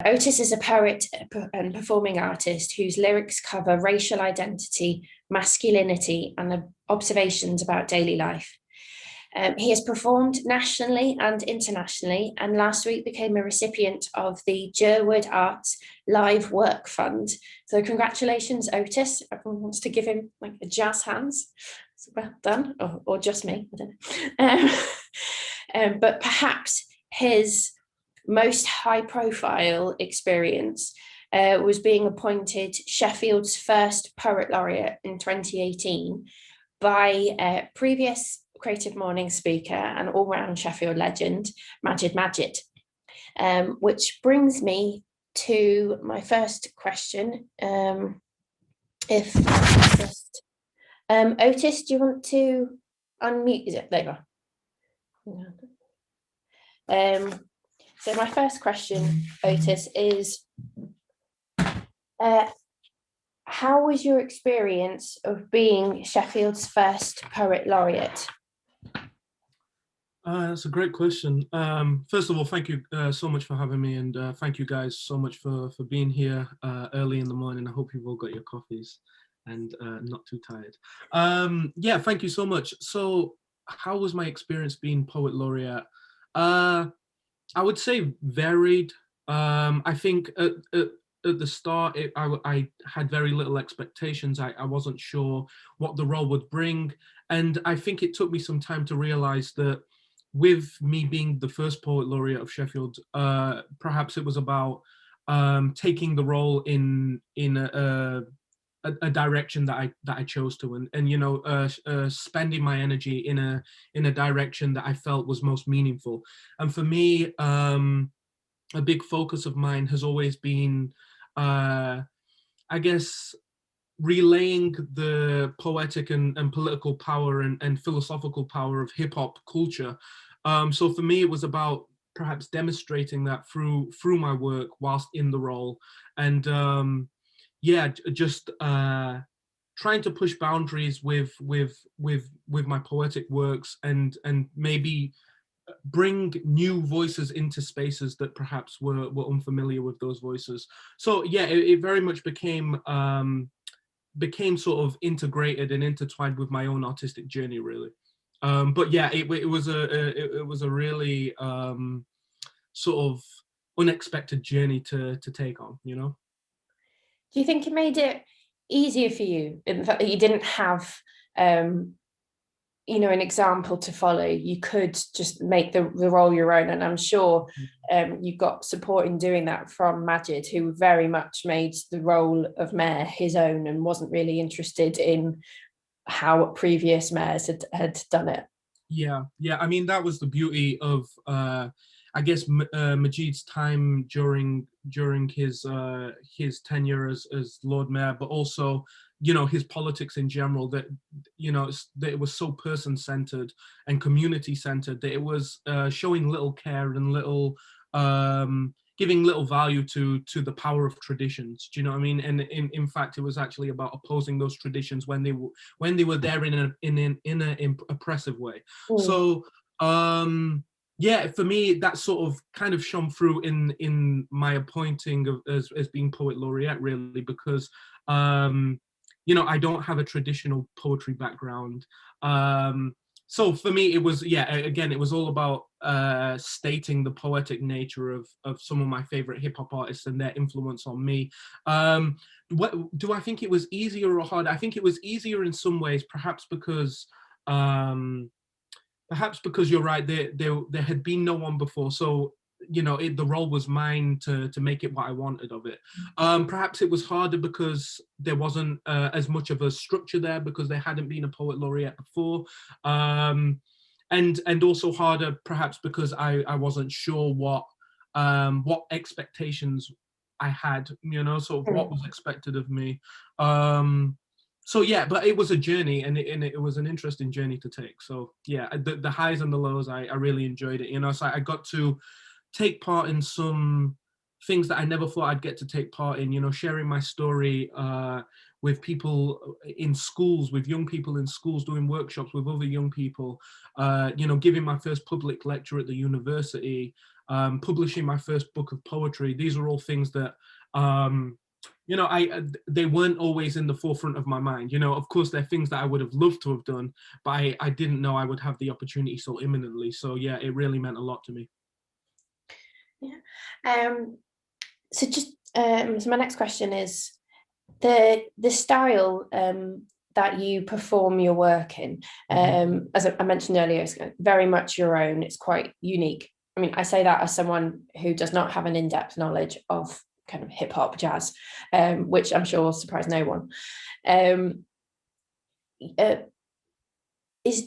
Otis is a poet and performing artist whose lyrics cover racial identity, masculinity, and observations about daily life. He has performed nationally and internationally, and last week became a recipient of the Jerwood Arts Live Work Fund. So congratulations, Otis. Everyone wants to give him like a jazz hands. So well done, or just me, I don't know. But perhaps his most high-profile experience was being appointed Sheffield's first Poet Laureate in 2018 by previous Creative Mornings speaker and all-round Sheffield legend, Majid, which brings me to my first question. If just Otis, do you want to unmute? Is it there? You go. So my first question, Otis, is how was your experience of being Sheffield's first Poet Laureate? That's a great question. First of all, thank you so much for having me, and thank you guys so much for being here early in the morning. I hope you've all got your coffees and not too tired. Yeah, thank you so much. So how was my experience being Poet Laureate? I would say varied. I think at the start, I had very little expectations. I wasn't sure what the role would bring. And I think it took me some time to realize that with me being the first Poet Laureate of Sheffield, perhaps it was about taking the role in a direction that I chose to, and you know, spending my energy in a direction that I felt was most meaningful. And for me, a big focus of mine has always been, I guess, relaying the poetic and political power and philosophical power of hip hop culture. So for me, it was about perhaps demonstrating that through my work whilst in the role, and yeah, just trying to push boundaries with my poetic works, and maybe bring new voices into spaces that perhaps were unfamiliar with those voices. So yeah, it very much became sort of integrated and intertwined with my own artistic journey, really. But yeah, it was a really sort of unexpected journey to take on, you know. Do you think it made it easier for you in the fact that you didn't have, you know, an example to follow? You could just make the role your own, and I'm sure you got support in doing that from Majid, who very much made the role of mayor his own and wasn't really interested in how previous mayors had done it. Yeah, I mean, that was the beauty of I guess Majid's time during his tenure as Lord Mayor, but also, you know, his politics in general, that, you know, that it was so person-centered and community-centered, that it was showing little care and little giving little value to the power of traditions. Do you know what I mean? And in fact, it was actually about opposing those traditions when they were there in an oppressive way. So yeah, for me, that sort of kind of shone through in my appointing as being Poet Laureate, really, because you know, I don't have a traditional poetry background. So for me, it was, yeah, again, it was all about stating the poetic nature of some of my favorite hip hop artists and their influence on me. What do I think it was easier or harder? I think it was easier in some ways, perhaps because you're right, there had been no one before. So, you know, the role was mine to make it what I wanted of it. Perhaps it was harder because there wasn't as much of a structure there, because there hadn't been a Poet Laureate before. And also harder perhaps because I wasn't sure what expectations I had, you know, sort of what was expected of me. So yeah, but it was a journey, and it was an interesting journey to take. So yeah, the highs and the lows, I really enjoyed it, you know. So I got to take part in some things that I never thought I'd get to take part in, you know, sharing my story with people in schools, with young people in schools, doing workshops with other young people, giving my first public lecture at the university, publishing my first book of poetry. These are all things that, they weren't always in the forefront of my mind. Of course, they're things that I would have loved to have done, but I didn't know I would have the opportunity so imminently. So yeah, it really meant a lot to me. Yeah. So my next question is the style that you perform your work in. As I mentioned earlier, it's very much your own. It's quite unique. I mean, I say that as someone who does not have an in-depth knowledge of kind of hip hop, jazz, which I'm sure will surprise no one. Is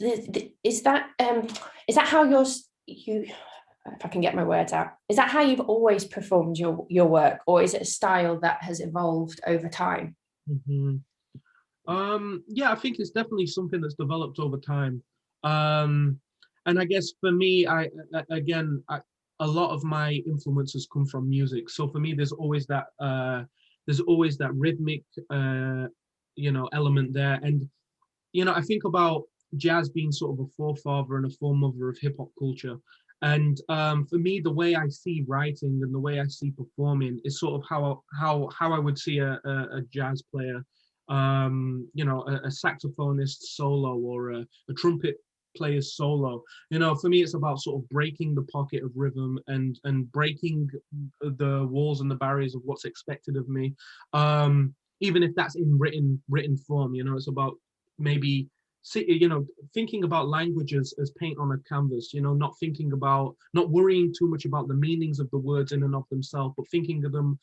that how you, if I can get my words out, is that how you've always performed your work, or is it a style that has evolved over time? Mm-hmm. Yeah, I think it's definitely something that's developed over time. And I guess for me, a lot of my influences come from music. So for me, there's always that rhythmic, element there. And, I think about jazz being sort of a forefather and a foremother of hip hop culture. And for me, the way I see writing and the way I see performing is sort of how I would see a jazz player, a saxophonist solo or a trumpet player's solo. For me, it's about sort of breaking the pocket of rhythm and breaking the walls and the barriers of what's expected of me. Even if that's in written form, it's about maybe thinking about language as paint on a canvas, not worrying too much about the meanings of the words in and of themselves, but thinking of them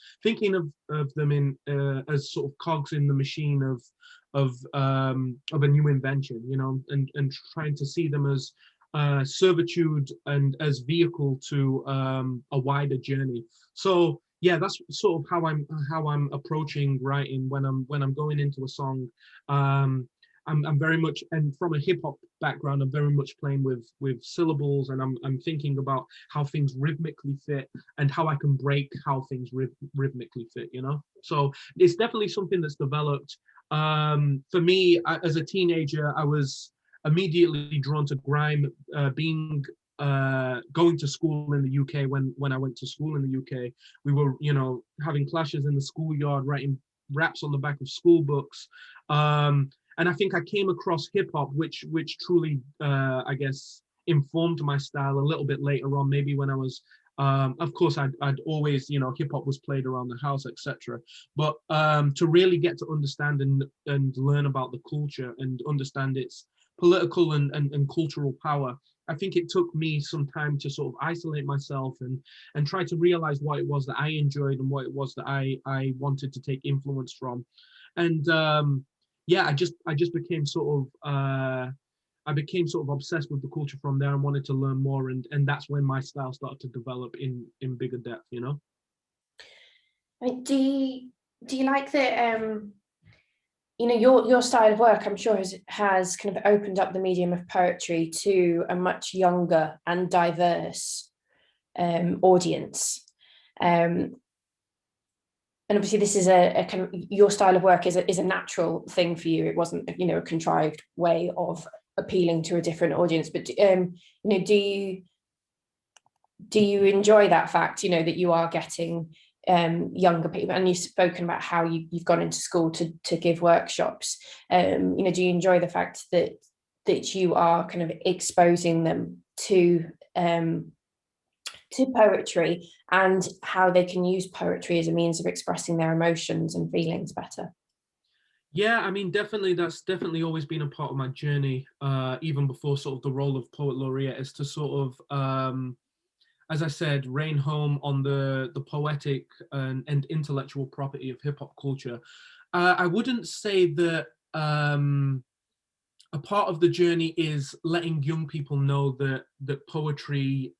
in as sort of cogs in the machine of a new invention, and trying to see them as servitude and as vehicle to a wider journey. So yeah, that's sort of how I'm approaching writing when I'm going into a song. I'm very much, and from a hip hop background, I'm very much playing with syllables, and I'm thinking about how things rhythmically fit and how I can break how things rhythmically fit. So it's definitely something that's developed. For me, as a teenager, I was immediately drawn to grime, going to school in the UK. When I went to school in the UK, we were having clashes in the schoolyard, writing raps on the back of school books. And I think I came across hip hop, which truly, I guess, informed my style a little bit later on. Maybe when I was, of course, I'd always, hip hop was played around the house, etc. But to really get to understand and learn about the culture and understand its political and cultural power, I think it took me some time to sort of isolate myself and try to realize what it was that I enjoyed and what it was that I wanted to take influence from. And yeah, I just became sort of obsessed with the culture from there and wanted to learn more, and that's when my style started to develop in bigger depth. I mean, do you like that? Your style of work, I'm sure, has kind of opened up the medium of poetry to a much younger and diverse audience. And obviously, this is a kind of, your style of work is a natural thing for you. It wasn't, a contrived way of appealing to a different audience. But do you enjoy that fact? That you are getting younger people, and you've spoken about how you've gone into school to give workshops. Do you enjoy the fact that you are kind of exposing them to poetry and how they can use poetry as a means of expressing their emotions and feelings better? Yeah, I mean, definitely, that's definitely always been a part of my journey, even before sort of the role of poet laureate, is to sort of, as I said, reign home on the poetic and intellectual property of hip hop culture. I wouldn't say that a part of the journey is letting young people know that poetry,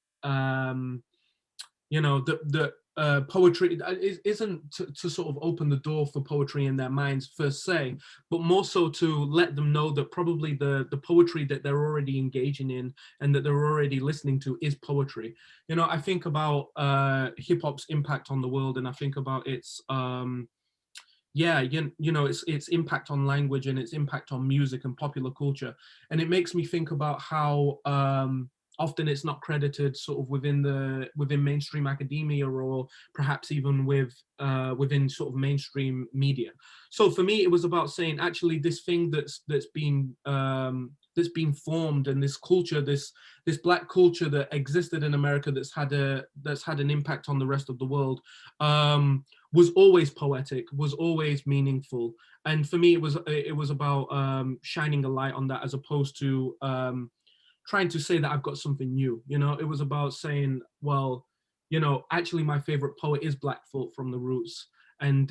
poetry isn't to sort of open the door for poetry in their minds per se, but more so to let them know that probably the poetry that they're already engaging in and that they're already listening to is poetry. I think about hip hop's impact on the world, and I think about its yeah, you know, its impact on language and its impact on music and popular culture. And it makes me think about how often it's not credited sort of within mainstream academia, or perhaps even within sort of mainstream media. So for me, it was about saying, actually, this thing that's been formed, and this culture, this Black culture that existed in America, that's had an impact on the rest of the world, was always poetic, was always meaningful. And for me, it was about shining a light on that, as opposed to trying to say that I've got something new. You know, it was about saying, well, you know, actually my favorite poet is Black Thought from the Roots. And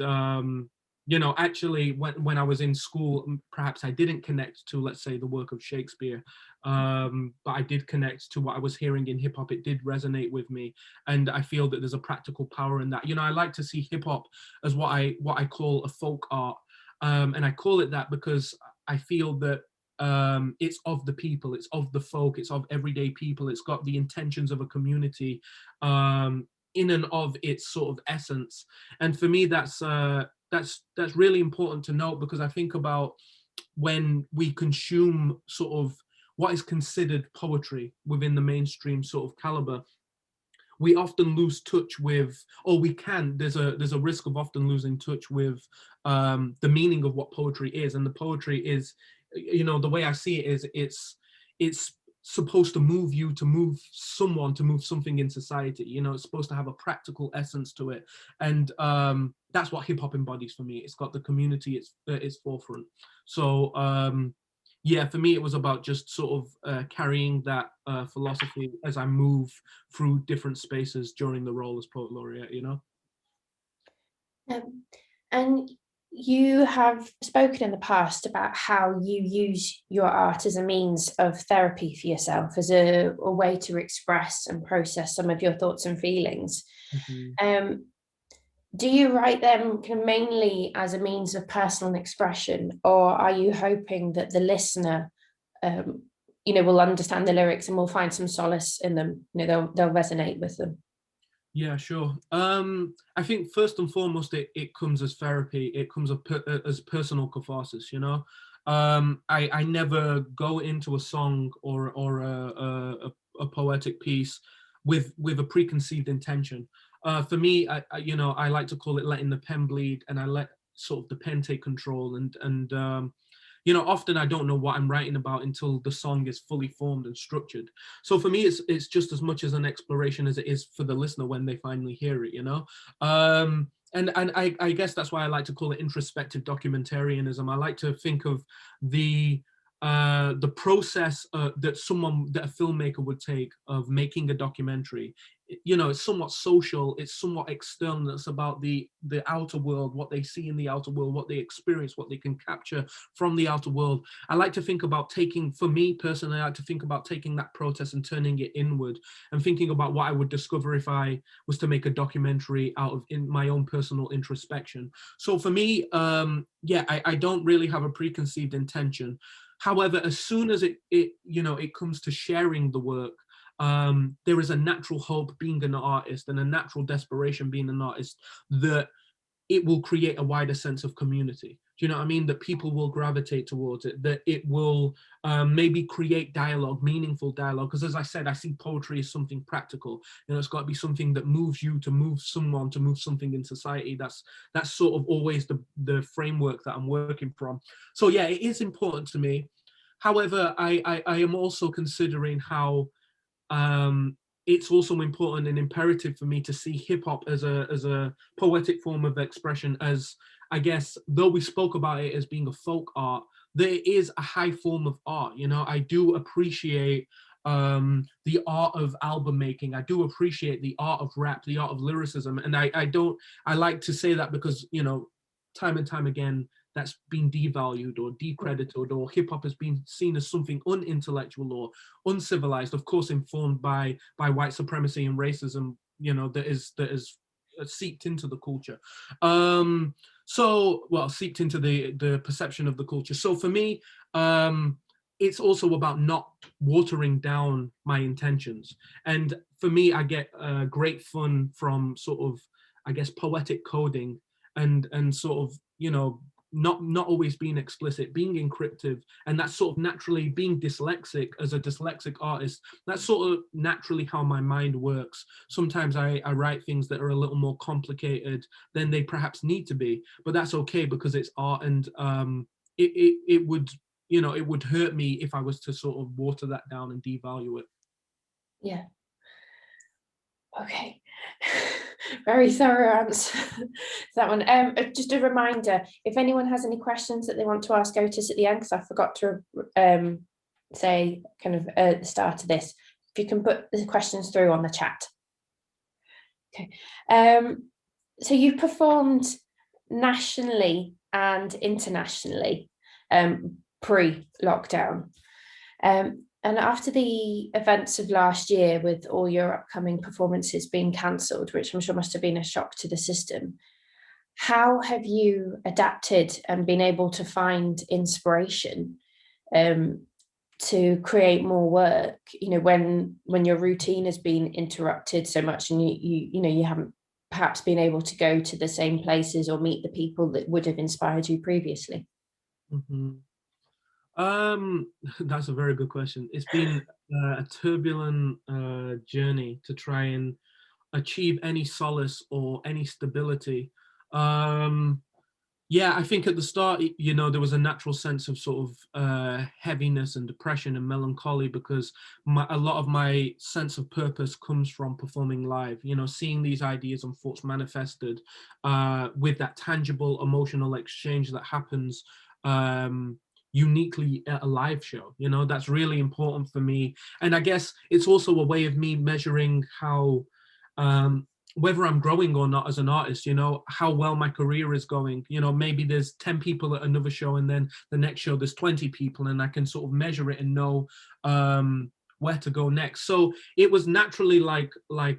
you know, actually, when I was in school, perhaps I didn't connect to, let's say, the work of Shakespeare, but I did connect to what I was hearing in hip hop. It did resonate with me, and I feel that there's a practical power in that. You know, I like to see hip hop as what I call a folk art, and I call it that because I feel that it's of the people, it's of the folk, it's of everyday people. It's got the intentions of a community in and of its sort of essence. And for me, that's really important to note, because I think about when we consume sort of what is considered poetry within the mainstream sort of caliber, we often lose touch with, or we can, there's a risk of often losing touch with the meaning of what poetry is. And the poetry is, you know, the way I see it is, it's supposed to move you, to move someone, to move something in society. You know, it's supposed to have a practical essence to it. And that's what hip hop embodies for me. It's got the community at its forefront. So yeah, for me, it was about just sort of carrying that philosophy as I move through different spaces during the role as poet laureate, you know? Um, and you have spoken in the past about how you use your art as a means of therapy for yourself, as a way to express and process some of your thoughts and feelings. Mhm. Um, do you write them kind of mainly as a means of personal expression, or are you hoping that the listener, um, will understand the lyrics and will find some solace in them? They'll resonate with them. Yeah, sure. I think first and foremost, it comes as therapy. It comes as personal catharsis, you know? I never go into a song or a poetic piece with a preconceived intention. For me, I like to call it letting the pen bleed, and I let sort of the pen take control. And you know, often I don't know what I'm writing about until the song is fully formed and structured. So for me, it's just as much as an exploration as it is for the listener when they finally hear it, you know? And I guess that's why I like to call it introspective documentarianism. I like to think of the process that a filmmaker would take of making a documentary. You know, it's somewhat social, it's somewhat external. It's about the outer world, what they see in the outer world, what they experience, what they can capture from the outer world. I like to think about for me personally, I like to think about taking that process and turning it inward, and thinking about what I would discover if I was to make a documentary out of in my own personal introspection. So for me, yeah, I don't really have a preconceived intention. However, as soon as it comes to sharing the work, there is a natural hope being an artist, and a natural desperation being an artist, that it will create a wider sense of community. Do you know what I mean? That people will gravitate towards it, that it will maybe create dialogue, meaningful dialogue. Because as I said, I see poetry as something practical. You know, it's got to be something that moves you, to move someone, to move something in society. That's sort of always the framework that I'm working from. So yeah, it is important to me. However, I am also considering how um, it's also important and imperative for me to see hip hop as a poetic form of expression. As, I guess, though we spoke about it as being a folk art, there is a high form of art. You know, I do appreciate the art of album making. I do appreciate the art of rap, the art of lyricism, and I like to say that because, you know, time and time again, that's been devalued or decredited, or hip hop has been seen as something unintellectual or uncivilized, of course informed by white supremacy and racism, you know, that is seeped into the culture. Seeped into the perception of the culture. So for me, it's also about not watering down my intentions. And for me, I get great fun from sort of, I guess, poetic coding, and sort of, you know, not always being explicit, being encryptive, and that's sort of naturally being dyslexic. As a dyslexic artist, that's sort of naturally how my mind works. Sometimes I write things that are a little more complicated than they perhaps need to be, but that's okay because it's art, and it would, you know, it would hurt me if I was to sort of water that down and devalue it. Yeah. Okay. Very thorough answer. That one. Just a reminder, if anyone has any questions that they want to ask Otis at the end, because I forgot to say kind of at the start of this, if you can put the questions through on the chat. Okay. So you've performed nationally and internationally pre-lockdown. And after the events of last year, with all your upcoming performances being cancelled, which I'm sure must have been a shock to the system, how have you adapted and been able to find inspiration to create more work, you know, when your routine has been interrupted so much, and you know, you haven't perhaps been able to go to the same places or meet the people that would have inspired you previously? Mm-hmm. That's a very good question. It's been a turbulent journey to try and achieve any solace or any stability. Yeah, I think at the start, you know, there was a natural sense of sort of heaviness and depression and melancholy, because a lot of my sense of purpose comes from performing live, you know, seeing these ideas and thoughts manifested with that tangible emotional exchange that happens uniquely at a live show. You know, that's really important for me. And I guess it's also a way of me measuring how whether I'm growing or not as an artist, you know, how well my career is going. You know, maybe there's 10 people at another show, and then the next show there's 20 people, and I can sort of measure it and know where to go next. So it was naturally like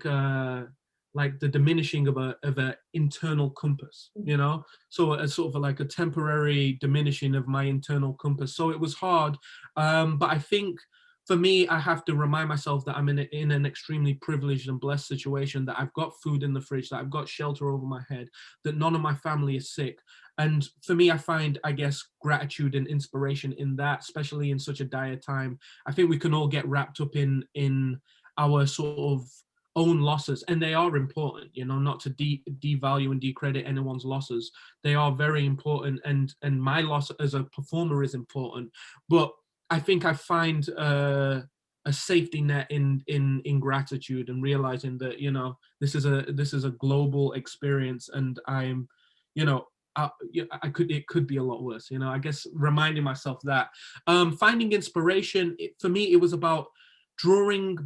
the diminishing of a internal compass, you know, so a sort of like a temporary diminishing of my internal compass. So it was hard, but I think for me, I have to remind myself that I'm in an extremely privileged and blessed situation, that I've got food in the fridge, that I've got shelter over my head, that none of my family is sick. And for me, I find, I guess, gratitude and inspiration in that, especially in such a dire time. I think we can all get wrapped up in our sort of own losses, and they are important, you know, not to devalue and decredit anyone's losses. They are very important, and my loss as a performer is important. But I think I find a safety net in gratitude, and realizing that, you know, this is a global experience, and I'm, you know, it could be a lot worse. You know, I guess reminding myself that finding inspiration, for me, it was about drawing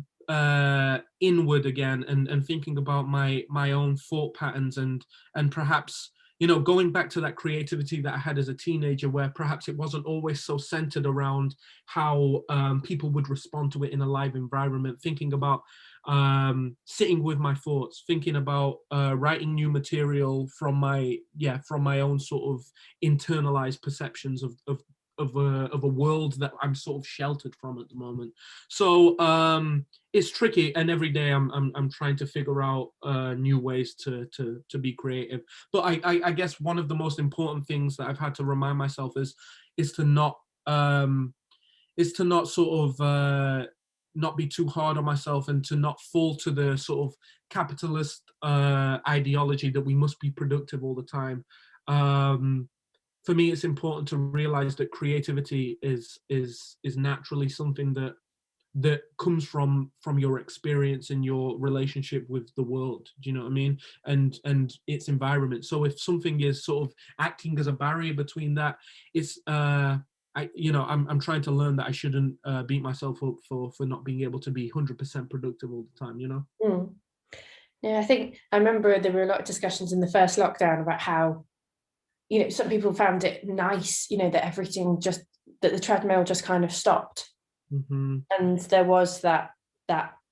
inward again, and thinking about my own thought patterns, and perhaps, you know, going back to that creativity that I had as a teenager, where perhaps it wasn't always so centered around how people would respond to it in a live environment, thinking about sitting with my thoughts, thinking about writing new material from my own sort of internalized perceptions of a world that I'm sort of sheltered from at the moment. So it's tricky, and every day I'm trying to figure out new ways to be creative. But I guess one of the most important things that I've had to remind myself is to not sort of not be too hard on myself, and to not fall to the sort of capitalist ideology that we must be productive all the time. For me, it's important to realize that creativity is naturally something that comes from your experience and your relationship with the world. Do you know what I mean? And its environment. So if something is sort of acting as a barrier between that, it's I'm trying to learn that I shouldn't beat myself up for not being able to be 100% productive all the time, you know? Mm. Yeah, I think I remember there were a lot of discussions in the first lockdown about how, you know, some people found it nice, you know, that the treadmill just kind of stopped. Mm-hmm. And there was that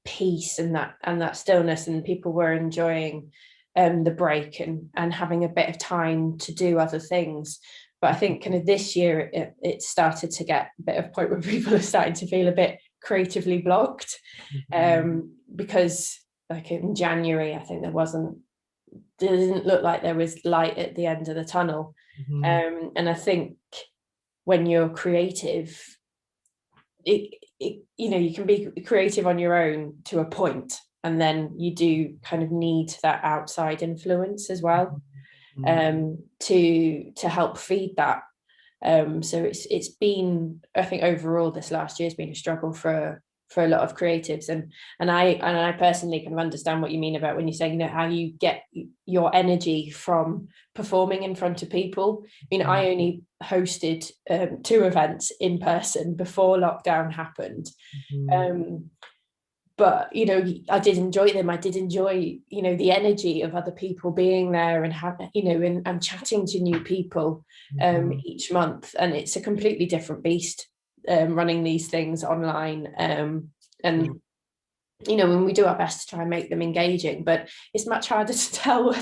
peace and that stillness, and people were enjoying the break and having a bit of time to do other things. But I think kind of this year it started to get a bit of a point where people are starting to feel a bit creatively blocked, Mm-hmm. because like in January, I think there didn't look like there was light at the end of the tunnel. And I think when you're creative, you can be creative on your own to a point, and then you do kind of need that outside influence as well, to help feed that. So it's been, I think overall this last year has been a struggle for a lot of creatives, and I personally kind of understand what you mean about when you say, how you get your energy from performing in front of people. I mean, I only hosted 2 events in person before lockdown happened. But I did enjoy them. I did enjoy the energy of other people being there and and chatting to new people each month. And it's a completely different beast running these things online, and when we do our best to try and make them engaging, but it's much harder to tell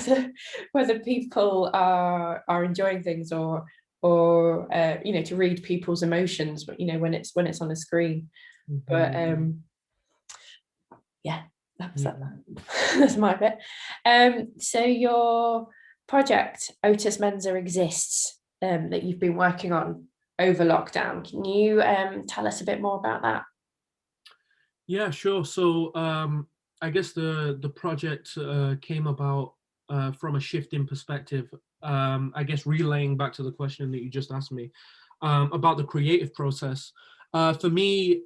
whether people are enjoying things or to read people's emotions, but when it's on a screen. But yeah, that's my bit. So your project Otis Mensah exists, that you've been working on over lockdown. Can you tell us a bit more about that? Yeah, sure. So I guess the project came about from a shift in perspective. I guess relaying back to the question that you just asked me about the creative process. For me,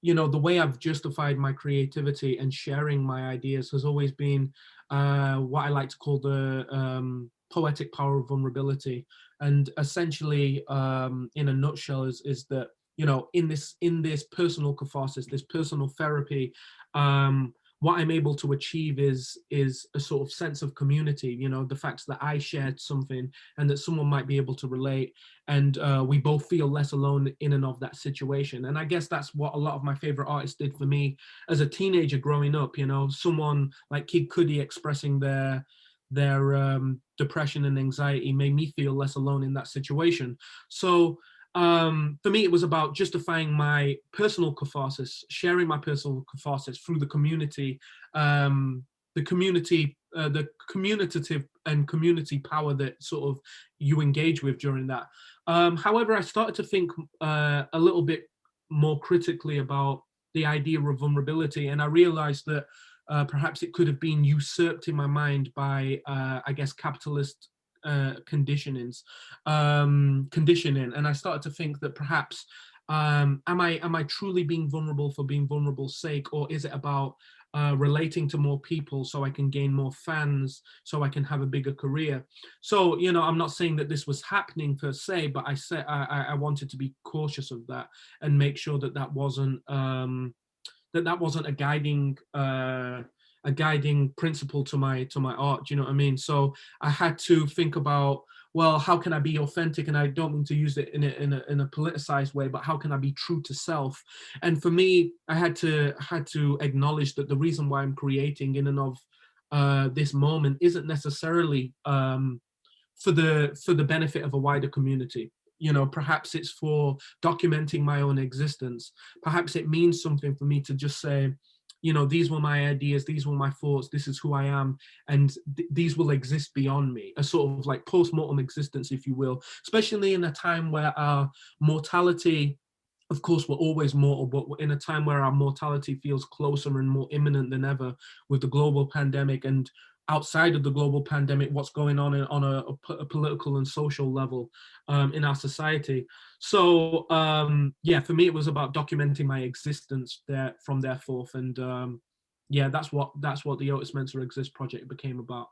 the way I've justified my creativity and sharing my ideas has always been what I like to call the poetic power of vulnerability. And essentially, in a nutshell, is that in this personal catharsis, this personal therapy, what I'm able to achieve is a sort of sense of community. The fact that I shared something and that someone might be able to relate, and we both feel less alone in and of that situation. And I guess that's what a lot of my favorite artists did for me as a teenager growing up. Someone like Kid Cudi expressing their depression and anxiety made me feel less alone in that situation. So for me, it was about justifying my personal catharsis, sharing my personal catharsis through the community, the communitative and community power that sort of you engage with during that. However, I started to think a little bit more critically about the idea of vulnerability, and I realized that perhaps it could have been usurped in my mind by, I guess, capitalist conditioning, and I started to think that perhaps am I truly being vulnerable for being vulnerable's sake, or is it about relating to more people so I can gain more fans, so I can have a bigger career? So I'm not saying that this was happening per se, but I wanted to be cautious of that and make sure that wasn't a guiding principle to my art. Do you know what I mean? So I had to think about, well, how can I be authentic? And I don't mean to use it in a politicized way, but how can I be true to self? And for me, I had to acknowledge that the reason why I'm creating in and of this moment isn't necessarily for the benefit of a wider community. Perhaps it's for documenting my own existence. Perhaps it means something for me to just say, these were my ideas, these were my thoughts, this is who I am, and these will exist beyond me. A sort of like post-mortem existence, if you will, especially in a time where our mortality, of course, we're always mortal, but in a time where our mortality feels closer and more imminent than ever with the global pandemic, and outside of the global pandemic, what's going on a political and social level in our society. So yeah, for me, it was about documenting my existence there from there forth, and yeah, that's what the Otis Mensah Exist project became about.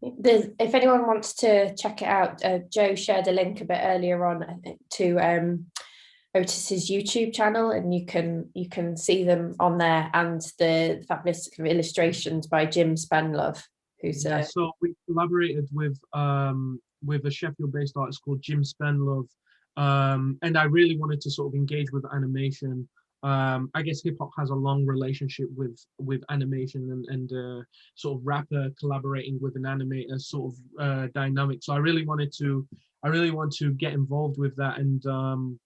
If anyone wants to check it out, Joe shared a link a bit earlier on to Otis's YouTube channel, and you can see them on there, and the fabulous illustrations by Jim Spenlove, who's so we collaborated with a Sheffield-based artist called Jim Spenlove, and I really wanted to sort of engage with animation. I guess hip hop has a long relationship with animation and sort of rapper collaborating with an animator sort of dynamic. So I really want to get involved with that, and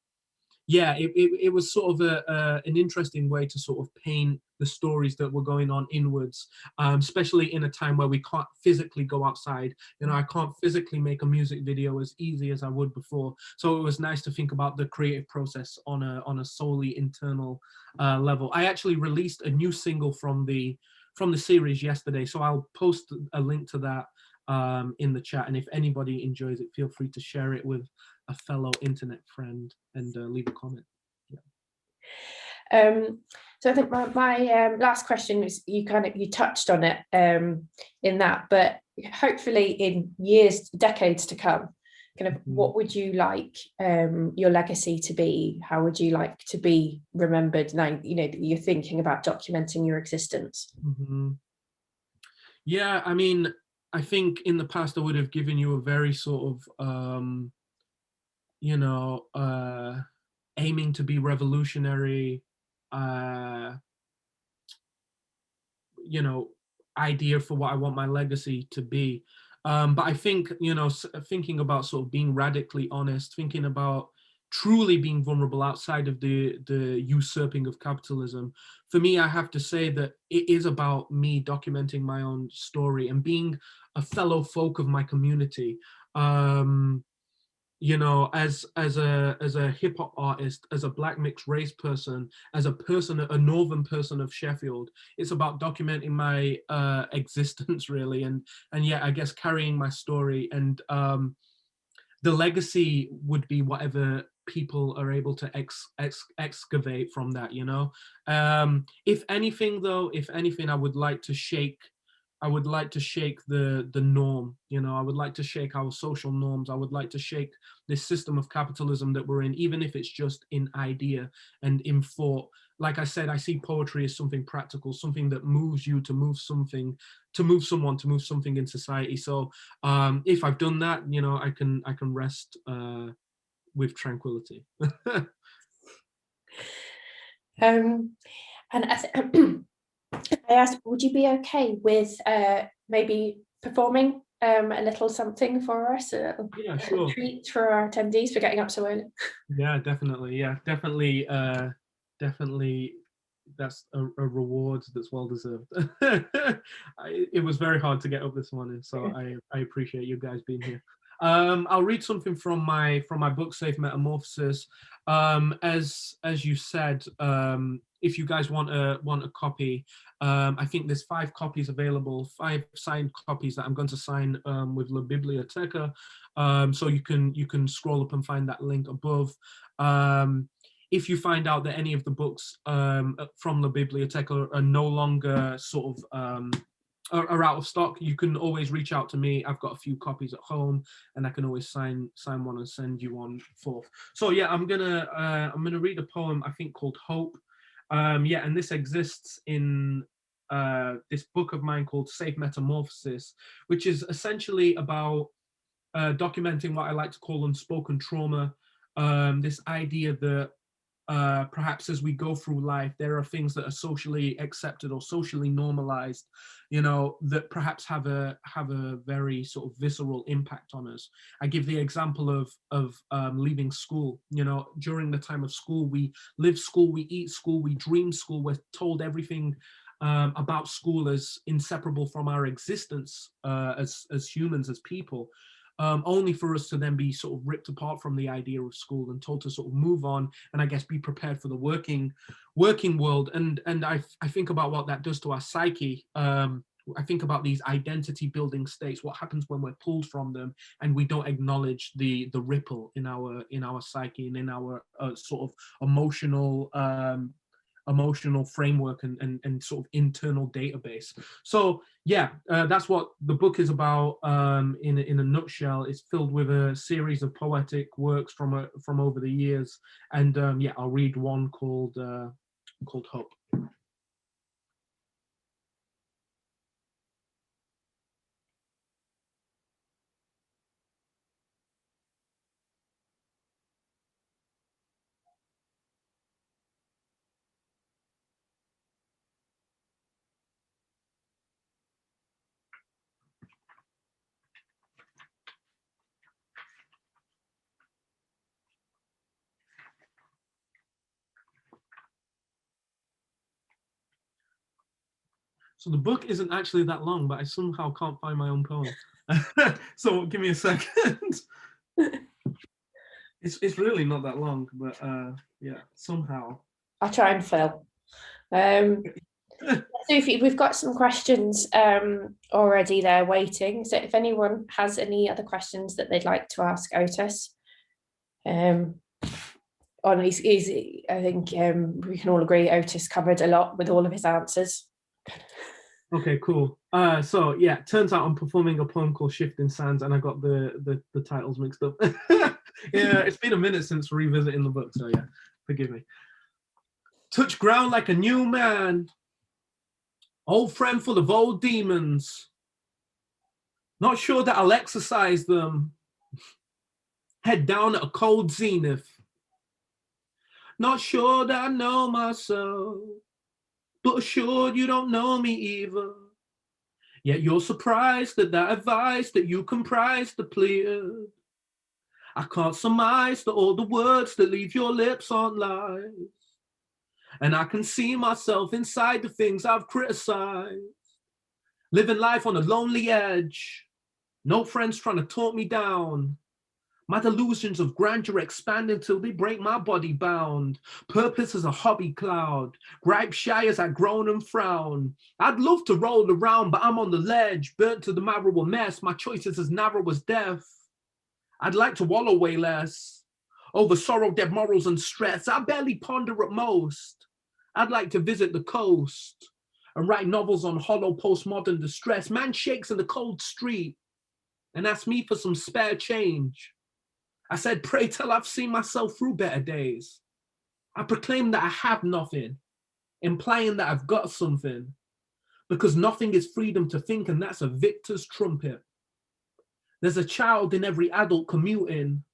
yeah, it was sort of an interesting way to sort of paint the stories that were going on inwards, especially in a time where we can't physically go outside. You know, I can't physically make a music video as easy as I would before. So it was nice to think about the creative process on a solely internal level. I actually released a new single from the series yesterday, so I'll post a link to that in the chat. And if anybody enjoys it, feel free to share it with a fellow internet friend and leave a comment. Yeah. So I think my last question was, you touched on it in that, but hopefully in years, decades to come, kind of what would you like your legacy to be? How would you like to be remembered now, you know, that you're thinking about documenting your existence? Yeah, I mean, I think in the past I would have given you a very sort of you know, aiming to be revolutionary, uh, you know, idea for what I want my legacy to be. But I think, you know, thinking about sort of being radically honest, thinking about truly being vulnerable outside of the usurping of capitalism. For me, I have to say that it is about me documenting my own story and being a fellow folk of my community. You know, as a hip hop artist, as a black mixed race person, as a person, a northern person of Sheffield, it's about documenting my existence really, and yeah, I guess carrying my story, and the legacy would be whatever people are able to excavate from that, you know. If anything though, if anything, I would like to shake the norm, you know. I would like to shake our social norms. I would like to shake this system of capitalism that we're in, even if it's just in idea and in thought. Like I said, I see poetry as something practical, something that moves you to move something, to move someone, to move something in society. So if I've done that, you know, I can rest with tranquility. And I asked, would you be okay with maybe performing a little something for us, Yeah, a sure. treat for our attendees for getting up so early? Yeah, definitely. Yeah, definitely. Definitely. That's a reward that's well deserved. It was very hard to get up this morning, so I appreciate you guys being here. I'll read something from my book, Safe Metamorphosis. As you said, if you guys want a copy, I think there's 5 copies available, 5 signed copies that I'm going to sign with La Biblioteca. So you can scroll up and find that link above. If you find out that any of the books from the Biblioteca are no longer sort of are out of stock, you can always reach out to me. I've got a few copies at home, and I can always sign one and send you one forth. So yeah, I'm gonna read a poem, I think, called Hope. Yeah, and this exists in this book of mine called Safe Metamorphosis, which is essentially about documenting what I like to call unspoken trauma. This idea that perhaps as we go through life, there are things that are socially accepted or socially normalized, you know, that perhaps have a very sort of visceral impact on us. I give the example of leaving school. You know, during the time of school, we live school, we eat school, we dream school. We're told everything about school as inseparable from our existence as humans, as people. Only for us to then be sort of ripped apart from the idea of school and told to sort of move on and I guess be prepared for the working world. And I think about what that does to our psyche. I think about these identity building states, what happens when we're pulled from them and we don't acknowledge the ripple in our psyche and in our sort of emotional framework and sort of internal database. So yeah, that's what the book is about. In a nutshell, it's filled with a series of poetic works from over the years, and yeah, I'll read one called Hope. So the book isn't actually that long, but I somehow can't find my own poem. So give me a second. It's really not that long, but yeah, somehow. I'll try and fill. Sophie, we've got some questions already there waiting. So if anyone has any other questions that they'd like to ask Otis, on easy, I think we can all agree Otis covered a lot with all of his answers. Okay, cool. So yeah, turns out I'm performing a poem called Shifting Sands, and I got the titles mixed up. Yeah, it's been a minute since revisiting the book, so yeah, forgive me. Touch ground like a new man, old friend full of old demons. Not sure that I'll exercise them. Head down at a cold zenith. Not sure that I know myself, but assured you don't know me either. Yet you're surprised at that advice that you comprise depleted. I can't surmise that all the words that leave your lips aren't lies. And I can see myself inside the things I've criticized. Living life on a lonely edge. No friends trying to talk me down. My delusions of grandeur expand until they break my body bound. Purpose is a hobby cloud. Gripe shy as I groan and frown. I'd love to roll around, but I'm on the ledge. Burnt to the marrow a mess. My choice is as narrow as death. I'd like to wallow way less. Over sorrow, dead morals and stress. I barely ponder at most. I'd like to visit the coast and write novels on hollow postmodern distress. Man shakes in the cold street and asks me for some spare change. I said, pray till I've seen myself through better days. I proclaim that I have nothing, implying that I've got something, because nothing is freedom to think, and that's a victor's trumpet. There's a child in every adult commuting.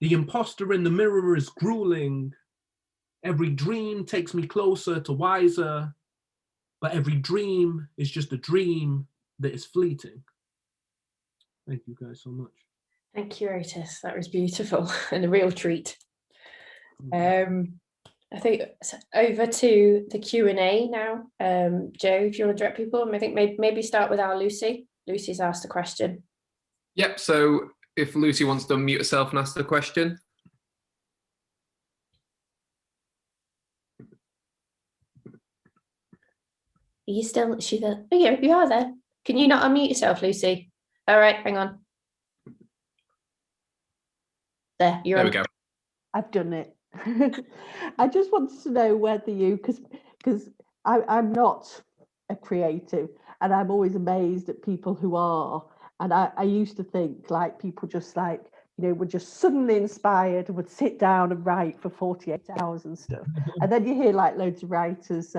The imposter in the mirror is grueling. Every dream takes me closer to wiser, but every dream is just a dream that is fleeting. Thank you guys so much. Thank you, Otis. That was beautiful and a real treat. I think over to the Q&A now. Joe, if you want to direct people, I think maybe start with our Lucy. Lucy's asked a question. Yep, so if Lucy wants to unmute herself and ask the question. Are you still, is she there? Oh yeah, you are there. Can you not unmute yourself, Lucy? All right, hang on. There, you're There on. we go. I've done it. I just wanted to know whether you, because I'm not a creative, and I'm always amazed at people who are. And I used to think like people just like, you know, were just suddenly inspired and would sit down and write for 48 hours and stuff. And then you hear like loads of writers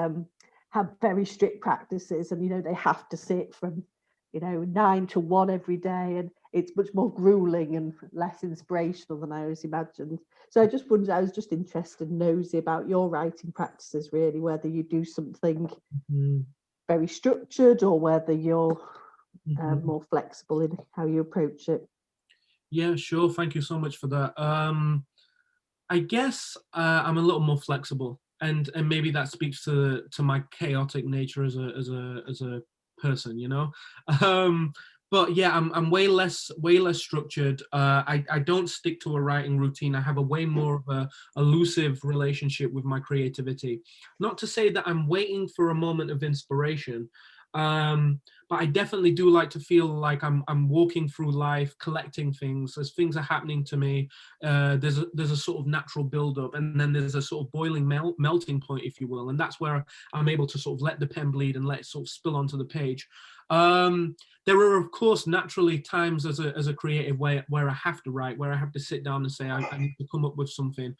have very strict practices, and, you know, they have to sit from, you know, 9 to 1 every day, and it's much more grueling and less inspirational than I always imagined. So I just wondered, I was just interested and nosy about your writing practices, really, whether you do something very structured or whether you're more flexible in how you approach it. Yeah, sure. Thank you so much for that. I guess I'm a little more flexible, and maybe that speaks to my chaotic nature as a person, you know. But yeah, I'm way less structured. I don't stick to a writing routine. I have a way more of a elusive relationship with my creativity. Not to say that I'm waiting for a moment of inspiration, but I definitely do like to feel like I'm walking through life, collecting things as things are happening to me. There's a sort of natural build-up, and then there's a sort of boiling melting point, if you will, and that's where I'm able to sort of let the pen bleed and let it sort of spill onto the page. There are, of course, naturally times as a creative where I have to write, where I have to sit down and say I need to come up with something,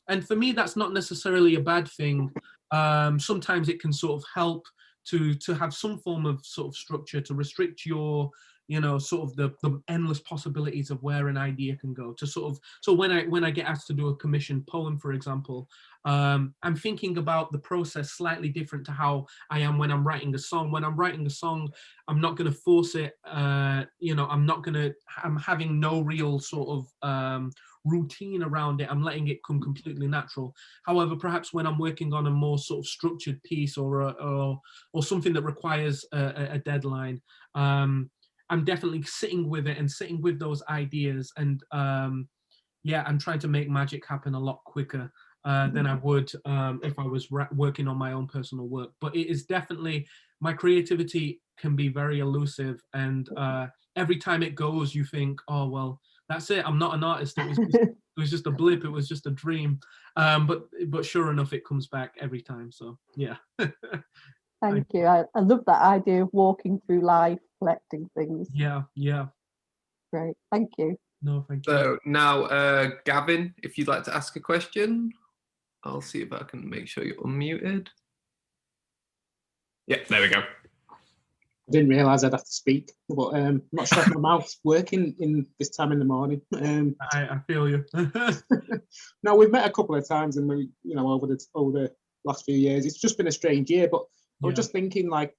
and for me that's not necessarily a bad thing. Sometimes it can sort of help to have some form of sort of structure, to restrict your, you know, sort of the endless possibilities of where an idea can go. To sort of, so when I get asked to do a commissioned poem, for example, I'm thinking about the process slightly different to how I am when I'm writing a song. When I'm writing a song, I'm not going to force it. You know, I'm having no real sort of routine around it. I'm letting it come completely natural. However, perhaps when I'm working on a more sort of structured piece or something that requires a deadline, I'm definitely sitting with it and sitting with those ideas, and yeah, I'm trying to make magic happen a lot quicker than I would if I was working on my own personal work. But it is definitely, my creativity can be very elusive, and every time it goes, you think, oh, well, that's it. I'm not an artist. It was just a blip. It was just a dream. But sure enough, it comes back every time. So yeah. Thank you. I love that idea of walking through life, collecting things. Yeah, yeah. Great. Thank you. No, thank you. So now, Gavin, if you'd like to ask a question, I'll see if I can make sure you're unmuted. Yeah, there we go. I didn't realise I'd have to speak, but I'm not sure if my mouth's working in this time in the morning. I feel you. No, we've met a couple of times, and we, you know, over the last few years, it's just been a strange year. But I was just thinking, like,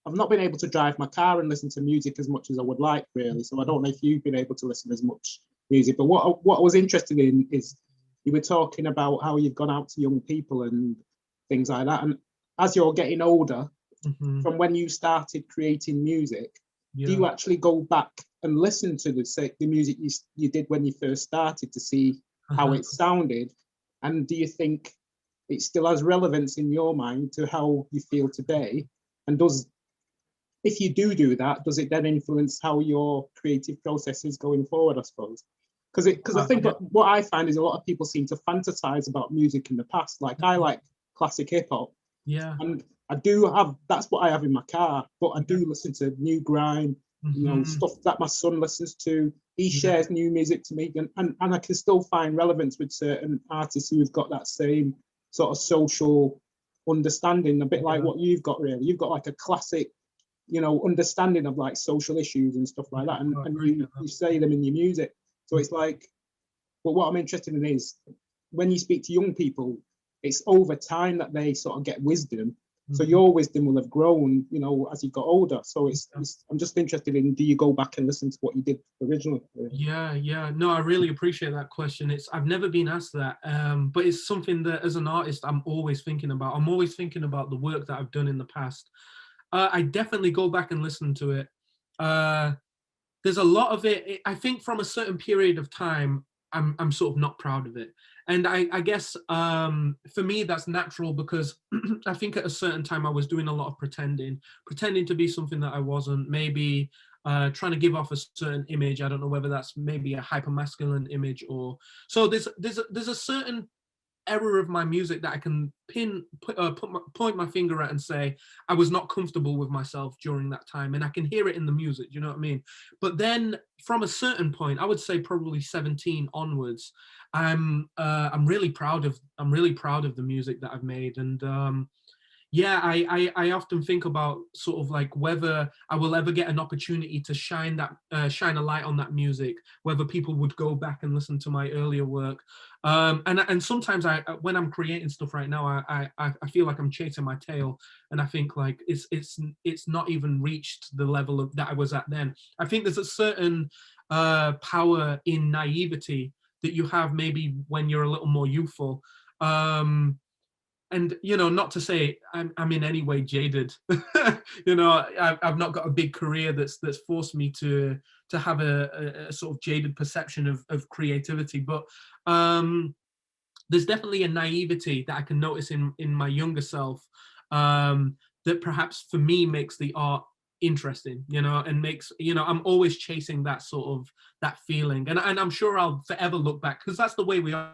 I've not been able to drive my car and listen to music as much as I would like, really. So I don't know if you've been able to listen as much music. But what I was interested in is you were talking about how you've gone out to young people and things like that. And as you're getting older, from when you started creating music, do you actually go back and listen to the music you did when you first started to see how it sounded? And do you think it still has relevance in your mind to how you feel today? And if you do that, does it then influence how your creative process is going forward, I suppose? Because I think what I find is a lot of people seem to fantasize about music in the past. Like, I like classic hip hop. Yeah. And that's what I have in my car, but I do listen to new grime, you know, stuff that my son listens to. He shares new music to me, and I can still find relevance with certain artists who have got that same sort of social understanding, a bit like what you've got, really. You've got like a classic, you know, understanding of like social issues and stuff like that, and you say them in your music. So it's like, but what I'm interested in is when you speak to young people, it's over time that they sort of get wisdom. So your wisdom will have grown, you know, as you got older. So I'm just interested in, do you go back and listen to what you did originally? Yeah. No, I really appreciate that question. I've never been asked that, but it's something that as an artist, I'm always thinking about. I'm always thinking about the work that I've done in the past. I definitely go back and listen to it. There's a lot of it. I think from a certain period of time, I'm sort of not proud of it. And I guess for me, that's natural, because I think at a certain time I was doing a lot of pretending to be something that I wasn't, maybe trying to give off a certain image. I don't know whether that's maybe a hypermasculine image or, so there's a certain era of my music that I can point my finger at and say I was not comfortable with myself during that time, and I can hear it in the music. You know what I mean? But then from a certain point, I would say probably 17 onwards, I'm really proud of the music that I've made, and yeah, I often think about sort of like whether I will ever get an opportunity to shine a light on that music, whether people would go back and listen to my earlier work. And sometimes when I'm creating stuff right now, I feel like I'm chasing my tail, and I think like it's not even reached the level of that I was at then. I think there's a certain power in naivety that you have maybe when you're a little more youthful. And, you know, not to say I'm in any way jaded. You know, I've not got a big career that's forced me to have a sort of jaded perception of creativity. But there's definitely a naivety that I can notice in my younger self, that perhaps for me makes the art interesting, you know, and makes, you know, I'm always chasing that sort of, that feeling. And I'm sure I'll forever look back, because that's the way we are,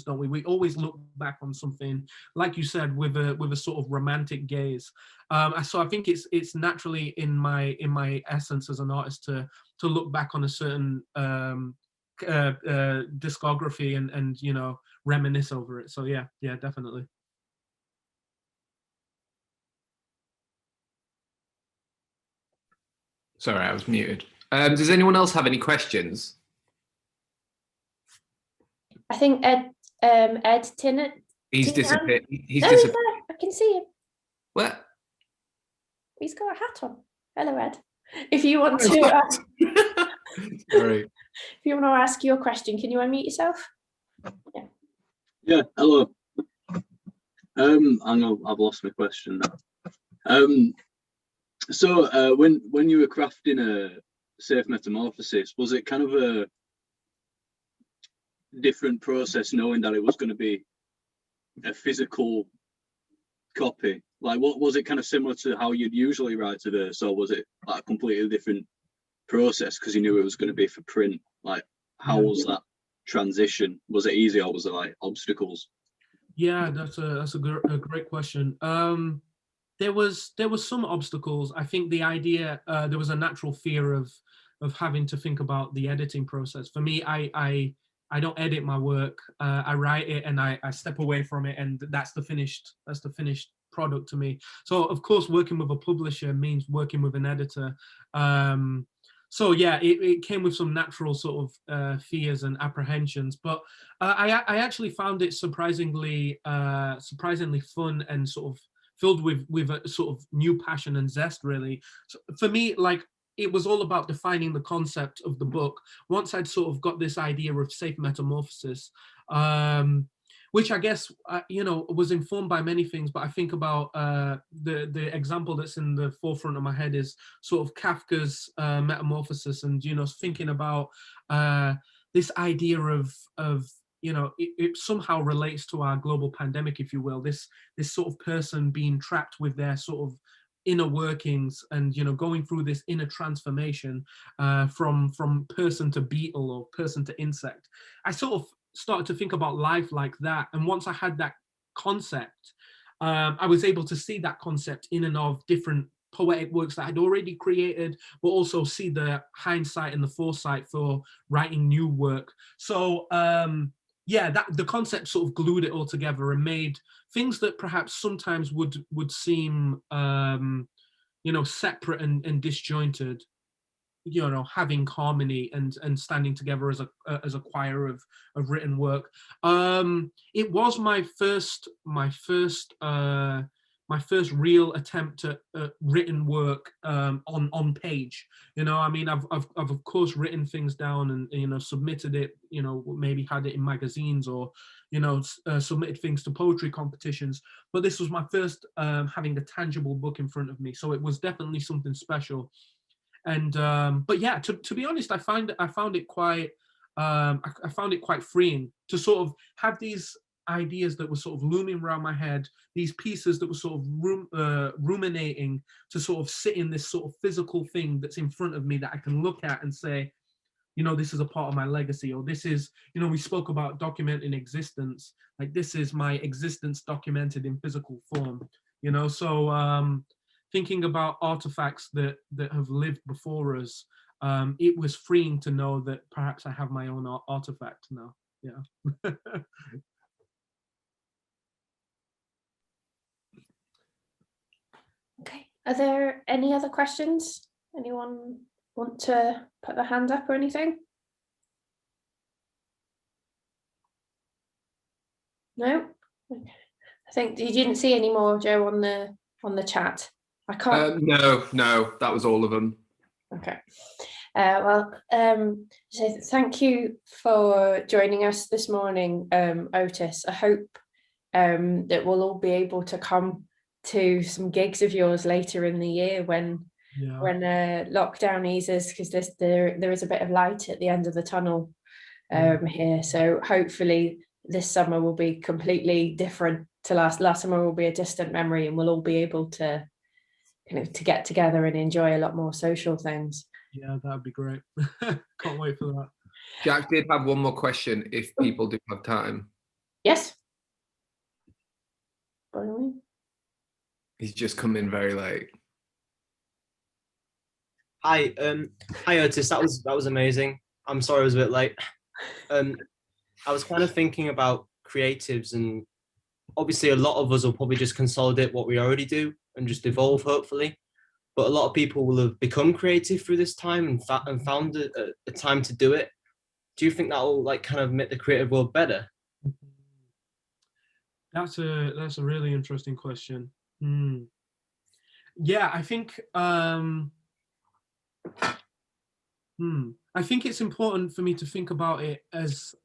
don't we? We always look back on something, like you said, with a sort of romantic gaze. So I think it's naturally in my essence as an artist to look back on a certain discography and you know, reminisce over it. So yeah, definitely. Sorry, I was muted. Does anyone else have any questions? I think Ed Tinnett. He's disappeared. He's disappeared. I can see him. What? He's got a hat on. Hello, Ed. If you want to. Sorry. If you want to ask your question, can you unmute yourself? Yeah, hello. I know I've lost my question now. So when you were crafting a Safe Metamorphosis, was it kind of a different process knowing that it was going to be a physical copy? Like, what was it kind of similar to how you'd usually write to this, or was it like a completely different process because you knew it was going to be for print? Like, how was that transition? Was it easy, or was it like obstacles? Yeah, that's a great question. There was some obstacles. I think the idea, there was a natural fear of having to think about the editing process. For me, I don't edit my work. I write it and I step away from it, and that's the finished product to me. So of course, working with a publisher means working with an editor. So yeah, it came with some natural sort of fears and apprehensions, but I actually found it surprisingly fun and sort of filled with a sort of new passion and zest, really. So for me, like, it was all about defining the concept of the book. Once I'd sort of got this idea of safe metamorphosis, which I guess, was informed by many things, but I think about the example that's in the forefront of my head is sort of Kafka's Metamorphosis, and, thinking about this idea of it somehow relates to our global pandemic, if you will, this sort of person being trapped with their sort of inner workings and, going through this inner transformation from person to beetle or person to insect. I sort of started to think about life like that. And once I had that concept, I was able to see that concept in and of different poetic works that I'd already created, but also see the hindsight and the foresight for writing new work. So that the concept sort of glued it all together and made things that perhaps sometimes would seem separate and disjointed, having harmony and standing together as a choir of written work. It was my first real attempt at written work on page. I've of course written things down and submitted it, maybe had it in magazines or submitted things to poetry competitions, but this was my first having a tangible book in front of me, so it was definitely something special. And but yeah, to be honest, I found it quite freeing to sort of have these ideas that were sort of looming around my head, these pieces that were sort of ruminating, to sort of sit in this sort of physical thing that's in front of me that I can look at and say, this is a part of my legacy, or this is, we spoke about documenting existence, like this is my existence documented in physical form, so thinking about artifacts that have lived before us, it was freeing to know that perhaps I have my own artifact now. Yeah. Okay. Are there any other questions? Anyone want to put their hand up or anything? No? I think you didn't see any more, Joe, on the chat. I can't. No, that was all of them. Okay. So thank you for joining us this morning, Otis. I hope that we'll all be able to come to some gigs of yours later in the year when lockdown eases, because there is a bit of light at the end of the tunnel here. So hopefully this summer will be completely different to last summer. Will be a distant memory, and we'll all be able to to get together and enjoy a lot more social things. Yeah, that'd be great. Can't wait for that. Jack did have one more question if people do have time. Yes. He's just come in very late. Hi, Otis. That was amazing. I'm sorry I was a bit late. I was kind of thinking about creatives, and obviously a lot of us will probably just consolidate what we already do and just evolve, hopefully. But a lot of people will have become creative through this time and found a time to do it. Do you think that will kind of make the creative world better? That's a really interesting question. Yeah, I think I think it's important for me to think about it as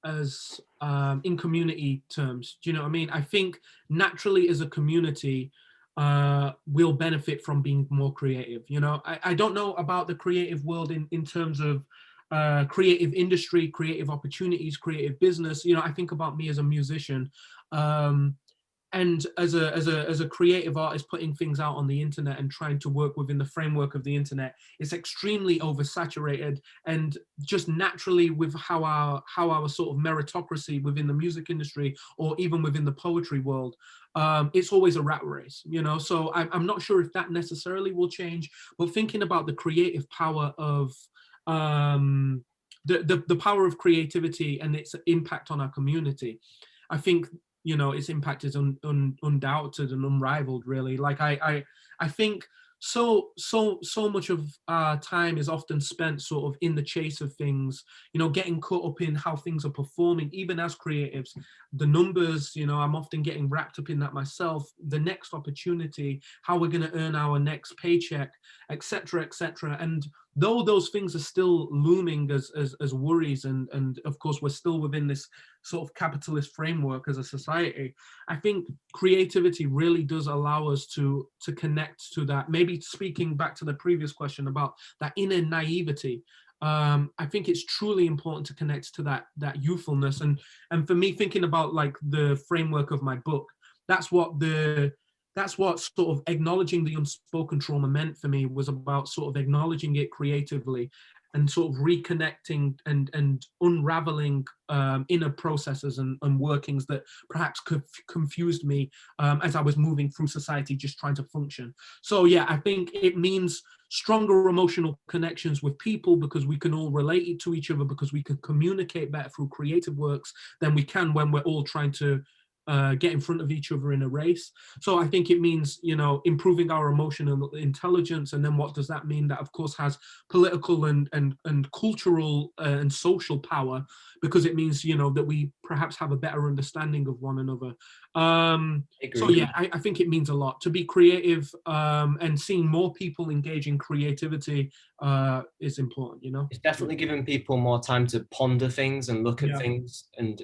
in community terms. Do you know what I mean? I think naturally as a community, we'll benefit from being more creative. You know, I don't know about the creative world in terms of creative industry, creative opportunities, creative business. You know, I think about me as a musician. And as a creative artist putting things out on the internet and trying to work within the framework of the internet, it's extremely oversaturated. And just naturally with how our sort of meritocracy within the music industry or even within the poetry world, it's always a rat race, you know. So I'm not sure if that necessarily will change, but thinking about the creative power of the power of creativity and its impact on our community, I think, you know, its impact is undoubted and unrivaled, really. Like I think so much of our time is often spent sort of in the chase of things, you know, getting caught up in how things are performing, even as creatives, the numbers, you know, I'm often getting wrapped up in that myself, the next opportunity, how we're going to earn our next paycheck, etc., etc. And though those things are still looming as worries, and of course we're still within this sort of capitalist framework as a society, I think creativity really does allow us to connect to that. Maybe speaking back to the previous question about that inner naivety, I think it's truly important to connect to that youthfulness. And for me, thinking about like the framework of my book, that's what sort of acknowledging the unspoken trauma meant for me, was about sort of acknowledging it creatively and sort of reconnecting and unraveling inner processes and workings that perhaps confused me as I was moving through society, just trying to function. So yeah, I think it means stronger emotional connections with people, because we can all relate to each other, because we can communicate better through creative works than we can when we're all trying to get in front of each other in a race. So I think it means, you know, improving our emotional intelligence. And then what does that mean? That of course has political and cultural and social power, because it means, you know, that we perhaps have a better understanding of one another. So yeah, I think it means a lot to be creative, and seeing more people engage in creativity is important, you know. It's definitely giving people more time to ponder things and look at things. And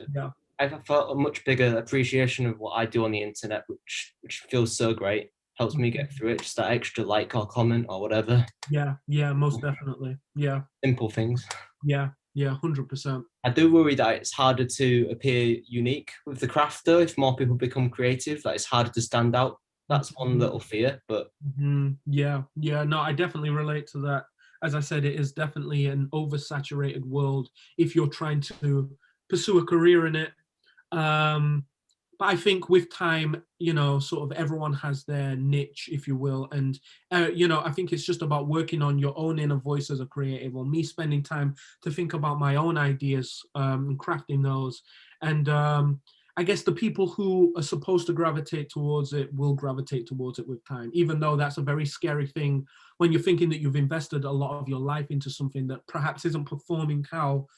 I've felt a much bigger appreciation of what I do on the internet, which feels so great. Helps me get through it. Just that extra like or comment or whatever. Yeah, most definitely. Yeah. Simple things. Yeah, 100%. I do worry that it's harder to appear unique with the craft, though. If more people become creative, that it's harder to stand out. That's one little fear, but yeah, no, I definitely relate to that. As I said, it is definitely an oversaturated world if you're trying to pursue a career in it. But I think with time, you know, sort of everyone has their niche, if you will. And, you know, I think it's just about working on your own inner voice as a creative, or me spending time to think about my own ideas and crafting those. And I guess the people who are supposed to gravitate towards it will gravitate towards it with time, even though that's a very scary thing when you're thinking that you've invested a lot of your life into something that perhaps isn't performing how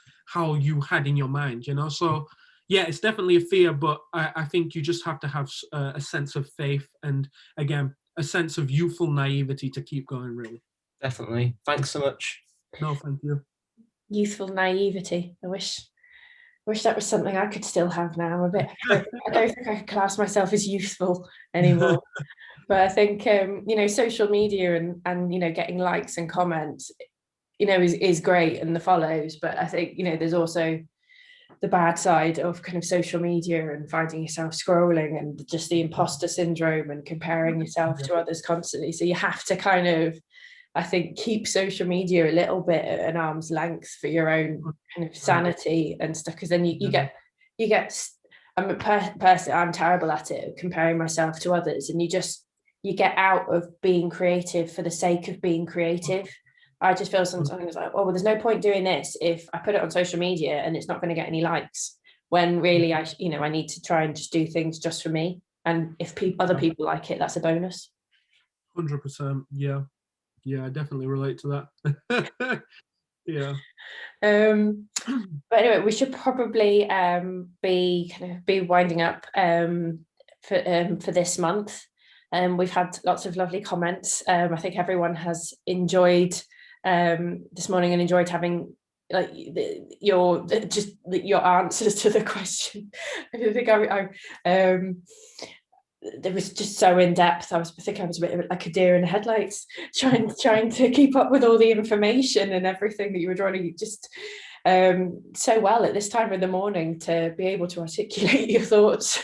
you had in your mind, you know? So, yeah, it's definitely a fear, but I think you just have to have a sense of faith and, again, a sense of youthful naivety to keep going, really. Definitely. Thanks so much. No, thank you. Youthful naivety. I wish that was something I could still have now. I don't think I could class myself as youthful anymore. But I think, you know, social media and, you know, getting likes and comments, you know, is great, and the follows. But I think, you know, there's also the bad side of kind of social media and finding yourself scrolling and just the imposter syndrome and comparing yourself to others constantly. So you have to kind of, I think, keep social media a little bit at an arm's length for your own kind of sanity and stuff, because then you get I'm a person, I'm terrible at it, comparing myself to others, and you get out of being creative for the sake of being creative. I just feel sometimes like, oh, well, there's no point doing this if I put it on social media and it's not going to get any likes, when really I need to try and just do things just for me. And if other people like it, that's a bonus. 100%. Yeah, I definitely relate to that. Yeah. But anyway, we should probably be winding up for this month. We've had lots of lovely comments. I think everyone has enjoyed this morning and enjoyed having like your answers to the question. I think it was just so in depth. I think I was a bit like a deer in the headlights, trying to keep up with all the information and everything that you were drawing. Just so well at this time of the morning to be able to articulate your thoughts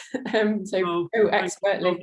so expertly.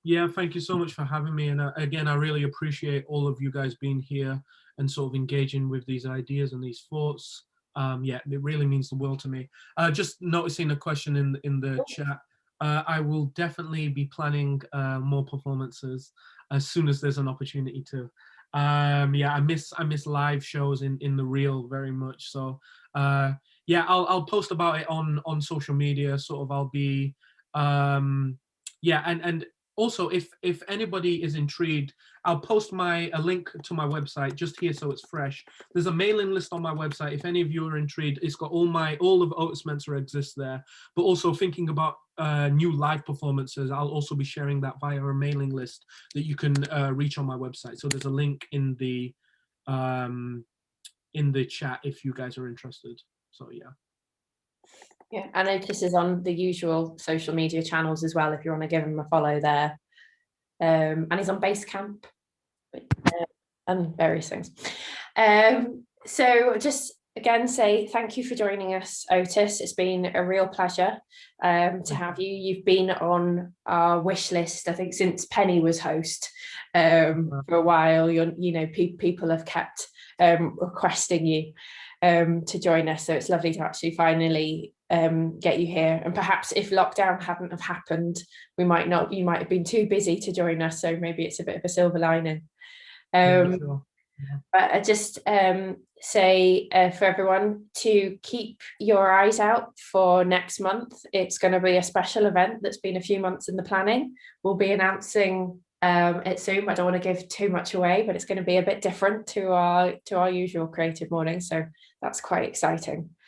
Yeah, thank you so much for having me. And again, I really appreciate all of you guys being here and sort of engaging with these ideas and these thoughts. Yeah, it really means the world to me. Just noticing a question in the chat. I will definitely be planning more performances as soon as there's an opportunity to. Yeah, I miss live shows in the real very much. So yeah, I'll post about it on social media. Sort of, I'll be yeah, and also if anybody is intrigued, I'll post a link to my website just here so it's fresh. There's a mailing list on my website. If any of you are intrigued, it's got all of Otis Mensah exists there. But also thinking about new live performances, I'll also be sharing that via a mailing list that you can reach on my website. So there's a link in the chat if you guys are interested. So yeah. Yeah, and Otis is on the usual social media channels as well if you want to give him a follow there. And he's on Basecamp and various things. So just again say thank you for joining us, Otis. It's been a real pleasure to have you. You've been on our wish list, I think, since Penny was host for a while. People have kept requesting you to join us, so it's lovely to actually finally get you here. And perhaps if lockdown hadn't have happened, you might have been too busy to join us, so maybe it's a bit of a silver lining. Sure. But I just say for everyone to keep your eyes out for next month. It's going to be a special event that's been a few months in the planning. We'll be announcing it soon. I don't want to give too much away, but it's going to be a bit different to our usual Creative Mornings, so that's quite exciting.